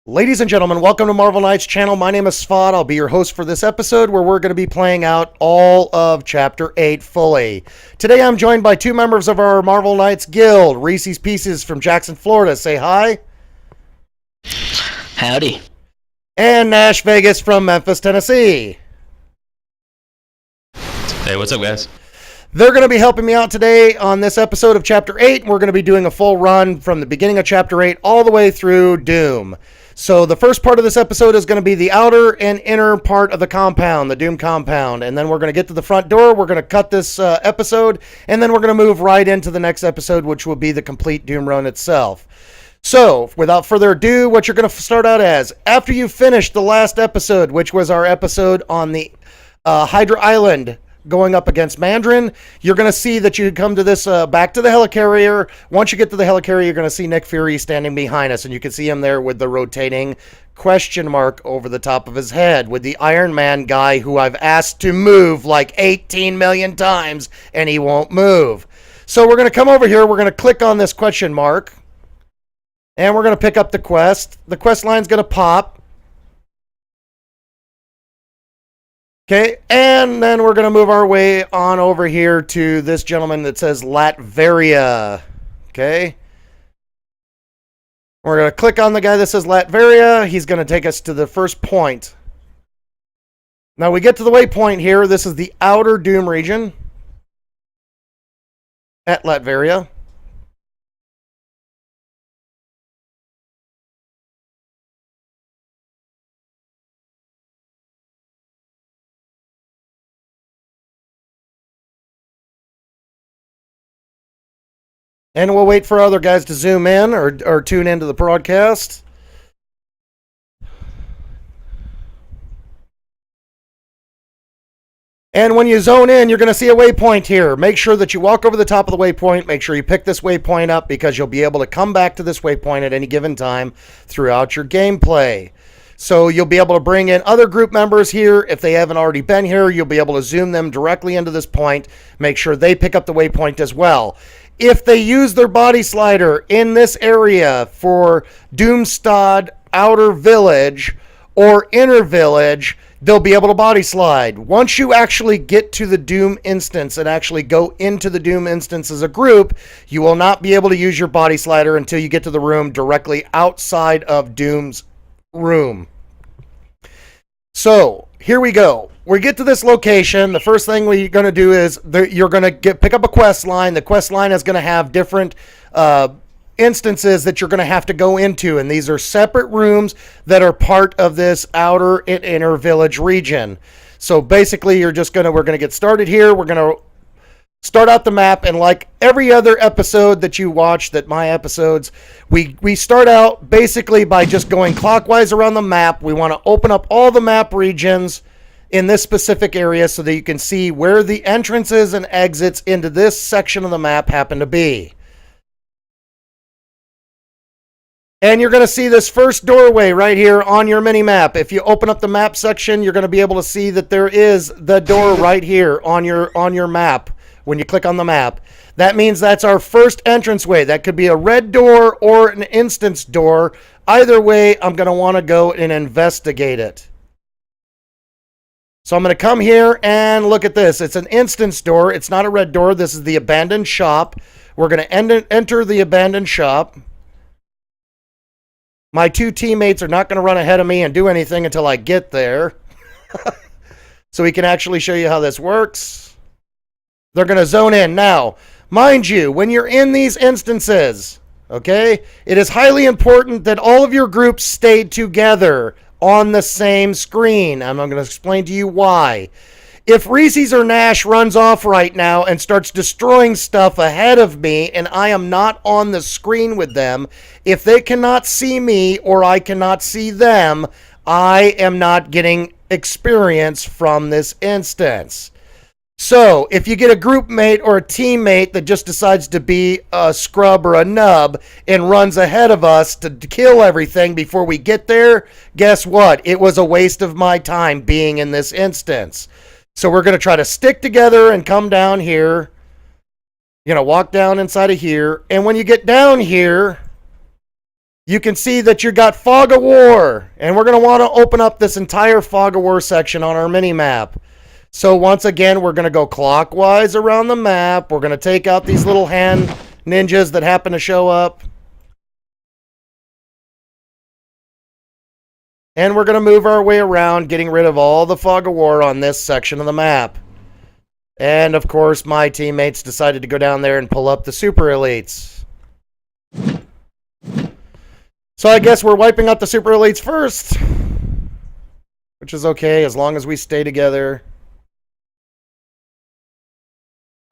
Ladies and gentlemen, welcome to Marvel Knights channel. My name is SFOD. I'll be your host for this episode where we're going to be playing out all of Chapter 8 fully. Today I'm joined by two members of our Marvel Knights guild. Reese's Pieces from Jackson, Florida. Say hi. Howdy. And Nash Vegas from Memphis, Tennessee. Hey, what's up, guys? They're going to be helping me out today on this episode of Chapter 8. We're going to be doing a full run from the beginning of Chapter 8 all the way through Doom. So the first part of this episode is going to be the outer and inner part of the compound, the Doom compound. And then we're going to get to the front door. We're going to cut this episode. And then we're going to move right into the next episode, which will be the complete Doom run itself. So without further ado, what you're going to start out as, after you finish the last episode, which was our episode on the Hydra Island going up against Mandarin, you're going to see that you come to this, back to the helicarrier. Once you get to the helicarrier, you're going to see Nick Fury standing behind us, and you can see him there with the rotating question mark over the top of his head, with the Iron Man guy who I've asked to move like 18 million times, and he won't move. So we're going to come over here, we're going to click on this question mark, and we're going to pick up the quest. The quest line's going to pop. Okay, and then we're going to move our way on over here to this gentleman that says Latveria. Okay. We're going to click on the guy that says Latveria. He's going to take us to the first point. Now we get to the waypoint here. This is the outer Doom region at Latveria. And we'll wait for other guys to zoom in or tune into the broadcast. And when you zone in, you're going to see a waypoint here. Make sure that you walk over the top of the waypoint. Make sure you pick this waypoint up because you'll be able to come back to this waypoint at any given time throughout your gameplay. So you'll be able to bring in other group members here. If they haven't already been here, you'll be able to zoom them directly into this point. Make sure they pick up the waypoint as well. If they use their body slider in this area for DOOMSTAD Outer Village or Inner Village, they'll be able to body slide. Once you actually get to the Doom instance and actually go into the Doom instance as a group, you will not be able to use your body slider until you get to the room directly outside of Doom's room. So here we go. We get to this location. The first thing we're going to do is you're going to pick up a quest line. The quest line is going to have different instances that you're going to have to go into, and these are separate rooms that are part of this outer and inner village region. So basically, we're going to get started here. We're going to start out the map, and like every other episode that you watch, that my episodes, we start out basically by just going clockwise around the map. We want to open up all the map regions in this specific area so that you can see where the entrances and exits into this section of the map happen to be. And you're going to see this first doorway right here on your mini map. If you open up the map section, you're going to be able to see that there is the door right here on your map. When you click on the map, that means that's our first entranceway. That could be a red door or an instance door. Either way, I'm going to want to go and investigate it. So I'm going to come here and look at this. It's an instance door. It's not a red door. This is the abandoned shop. We're going to enter the abandoned shop. My two teammates are not going to run ahead of me and do anything until I get there. So we can actually show you how this works. They're going to zone in. Now, mind you, when you're in these instances, okay, it is highly important that all of your groups stay together on the same screen. I'm going to explain to you why. If Reese's or Nash runs off right now and starts destroying stuff ahead of me and I am not on the screen with them, if they cannot see me or I cannot see them, I am not getting experience from this instance. So, if you get a group mate or a teammate that just decides to be a scrub or a nub and runs ahead of us to kill everything before we get there, guess what? It was a waste of my time being in this instance. So we're going to try to stick together and come down here. You're going to walk down inside of here. And when you get down here, you can see that you got Fog of War, and we're going to want to open up this entire Fog of War section on our mini-map. So once again, we're going to go clockwise around the map. We're going to take out these little hand ninjas that happen to show up. And we're going to move our way around, getting rid of all the Fog of War on this section of the map. And, of course, my teammates decided to go down there and pull up the Super Elites. So I guess we're wiping out the Super Elites first. Which is okay, as long as we stay together.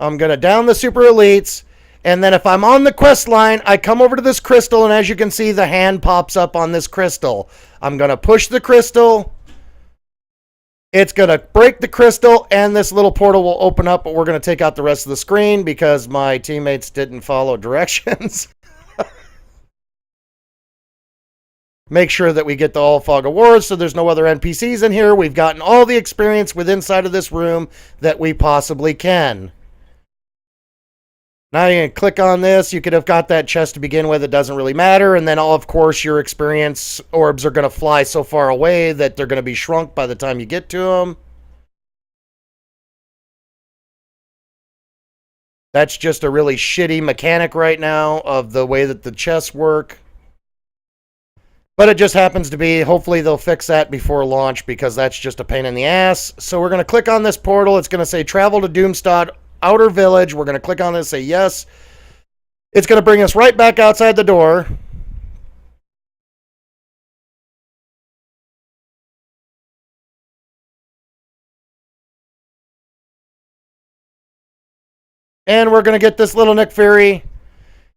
I'm going to down the Super Elites. And then if I'm on the quest line, I come over to this crystal. And as you can see, the hand pops up on this crystal. I'm going to push the crystal. It's going to break the crystal, and this little portal will open up, but we're going to take out the rest of the screen because my teammates didn't follow directions. Make sure that we get the all Fog of War so there's no other NPCs in here. We've gotten all the experience within inside of this room that we possibly can. Now you can click on this. You could have got that chest to begin with. It doesn't really matter. And then, of course, your experience orbs are going to fly so far away that they're going to be shrunk by the time you get to them. That's just a really shitty mechanic right now of the way that the chests work. But it just happens to be, hopefully they'll fix that before launch because that's just a pain in the ass. So we're going to click on this portal. It's going to say travel to DOOMSTAD Outer Village. We're going to click on this, say yes. It's going to bring us right back outside the door. And we're going to get this little Nick Fury.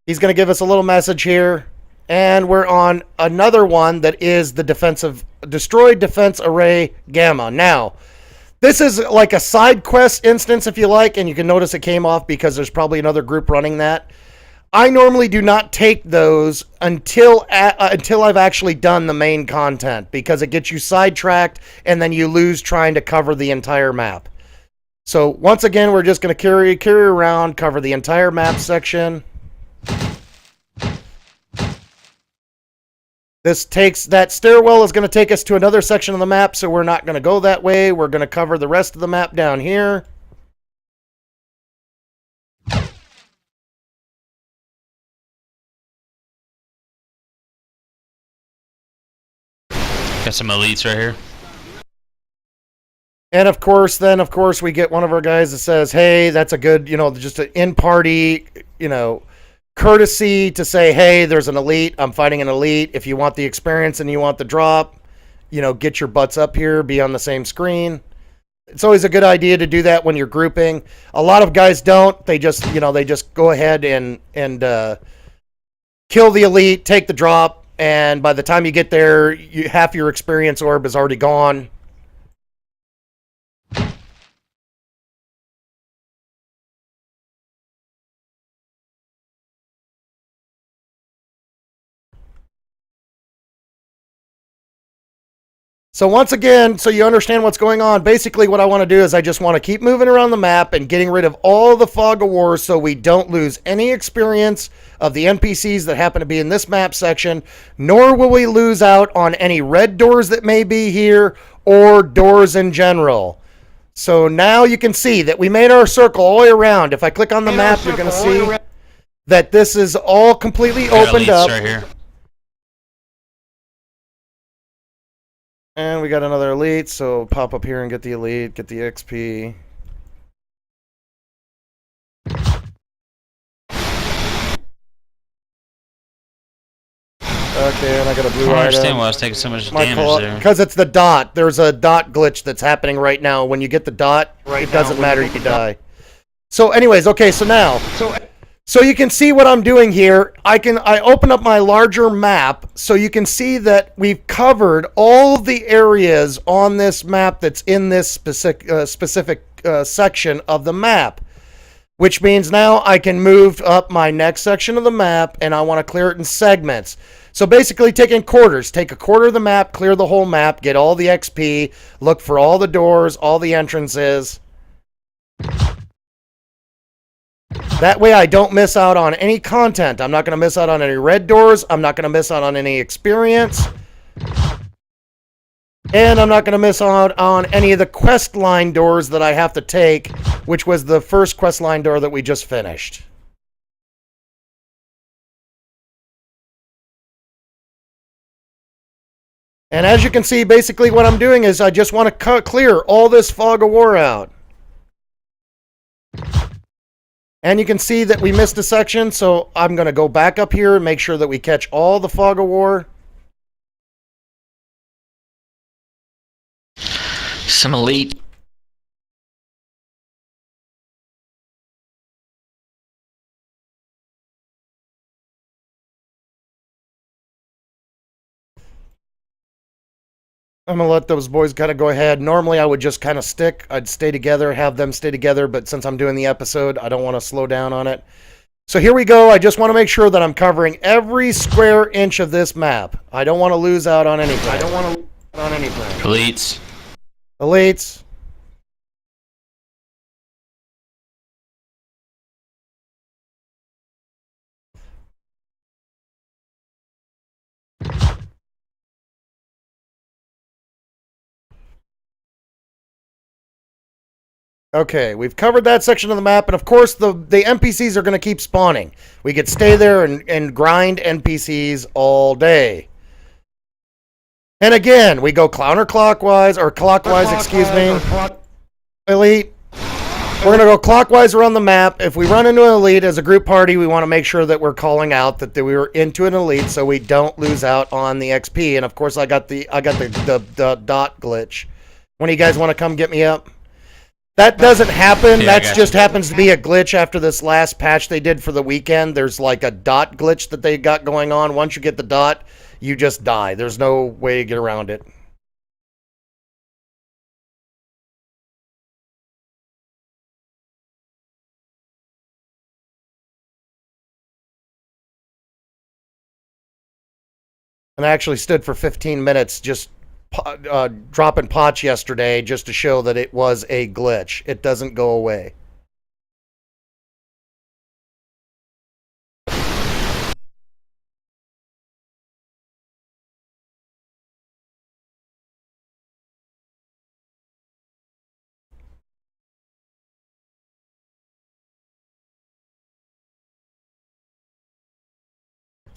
He's going to give us a little message here. And we're on another one that is the Destroyed Defense Array Gamma. Now, this is like a side quest instance, if you like, and you can notice it came off because there's probably another group running that. I normally do not take those until I've actually done the main content because it gets you sidetracked and then you lose trying to cover the entire map. So once again, we're just going to carry around, cover the entire map section. That stairwell is going to take us to another section of the map, so we're not going to go that way. We're going to cover the rest of the map down here. Got some elites right here. And of course, we get one of our guys that says, hey, that's a good, just an in-party, courtesy to say, hey, there's an elite. I'm fighting an elite. If you want the experience and you want the drop, get your butts up here, be on the same screen. It's always a good idea to do that when you're grouping. A lot of guys don't. They just, they just go ahead and kill the elite, take the drop, and by the time you get there, half your experience orb is already gone. So once again, so you understand what's going on, basically what I want to do is I just want to keep moving around the map and getting rid of all the Fog of War so we don't lose any experience of the NPCs that happen to be in this map section, nor will we lose out on any red doors that may be here or doors in general. So now you can see that we made our circle all the way around. If I click on the map, you're going to see that this is all completely opened up. Right here. And we got another elite, so pop up here and get the elite, get the XP. Okay, and I got a blue item. I don't understand why I was taking so much damage there. Because it's the dot. There's a dot glitch that's happening right now. When you get the dot, it doesn't matter, you die. So anyways, okay, so now... So you can see what I'm doing here. I open up my larger map so you can see that we've covered all the areas on this map that's in this specific section of the map, which means now I can move up my next section of the map and I want to clear it in segments. So basically taking quarters, take a quarter of the map, clear the whole map, get all the XP, look for all the doors, all the entrances. That way I don't miss out on any content. I'm not going to miss out on any red doors. I'm not going to miss out on any experience. And I'm not going to miss out on any of the quest line doors that I have to take, which was the first quest line door that we just finished. And as you can see, basically what I'm doing is I just want to clear all this fog of war out. And you can see that we missed a section, so I'm going to go back up here and make sure that we catch all the fog of war. Some elite. I'm going to let those boys kind of go ahead. Normally, I would just kind of stick. I'd stay together, have them stay together. But since I'm doing the episode, I don't want to slow down on it. So here we go. I just want to make sure that I'm covering every square inch of this map. I don't want to lose out on anything. Elites. Elites. Okay, we've covered that section of the map, and of course the NPCs are going to keep spawning. We could stay there and grind NPCs all day. And again, we go counterclockwise, or clockwise, excuse me. Elite. We're going to go clockwise around the map. If we run into an elite as a group party, we want to make sure that we're calling out that we were into an elite so we don't lose out on the XP. And of course, I got the dot glitch. When do you guys want to come get me up? That doesn't happen. Yeah, That just happens to be a glitch after this last patch they did for the weekend. There's like a dot glitch that they got going on. Once you get the dot, you just die. There's no way to get around it. And I actually stood for 15 minutes just dropping pots yesterday just to show that it was a glitch. It doesn't go away.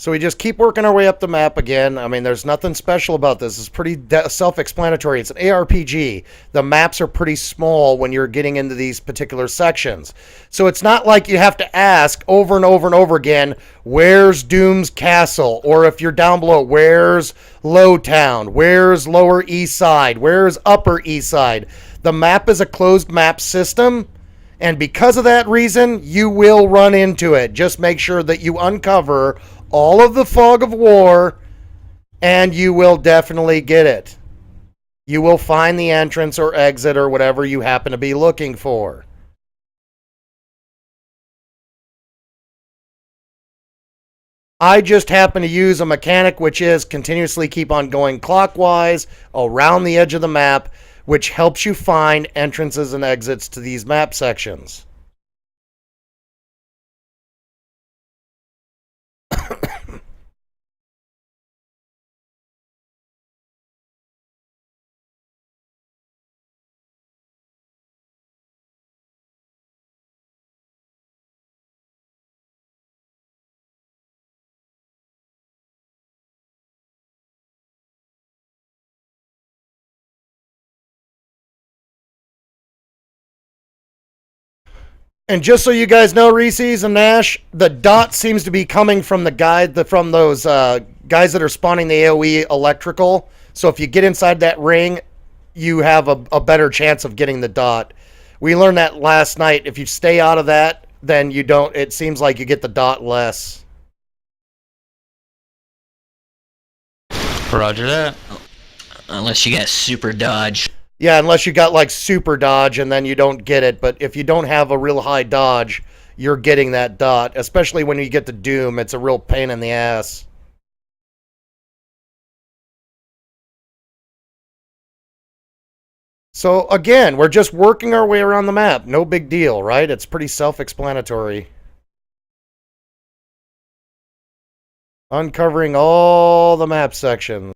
So we just keep working our way up the map again. I mean, there's nothing special about this. It's pretty self-explanatory. It's an ARPG. The maps are pretty small when you're getting into these particular sections. So it's not like you have to ask over and over and over again, where's Doom's Castle? Or if you're down below, where's Lowtown? Where's Lower East Side? Where's Upper East Side? The map is a closed map system. And because of that reason, you will run into it. Just make sure that you uncover all of the fog of war, and you will definitely get it. You will find the entrance or exit or whatever you happen to be looking for. I just happen to use a mechanic which is continuously keep on going clockwise around the edge of the map, which helps you find entrances and exits to these map sections. And just so you guys know, Reese's and Nash, the dot seems to be coming from from those guys that are spawning the AoE electrical. So if you get inside that ring, you have a better chance of getting the dot. We learned that last night. If you stay out of that, then you don't. It seems like you get the dot less. Roger that. Unless you got super dodge. Yeah, unless you got like super dodge and then you don't get it. But if you don't have a real high dodge, you're getting that dot. Especially when you get to Doom, it's a real pain in the ass. So again, we're just working our way around the map. No big deal, right? It's pretty self-explanatory. Uncovering all the map sections.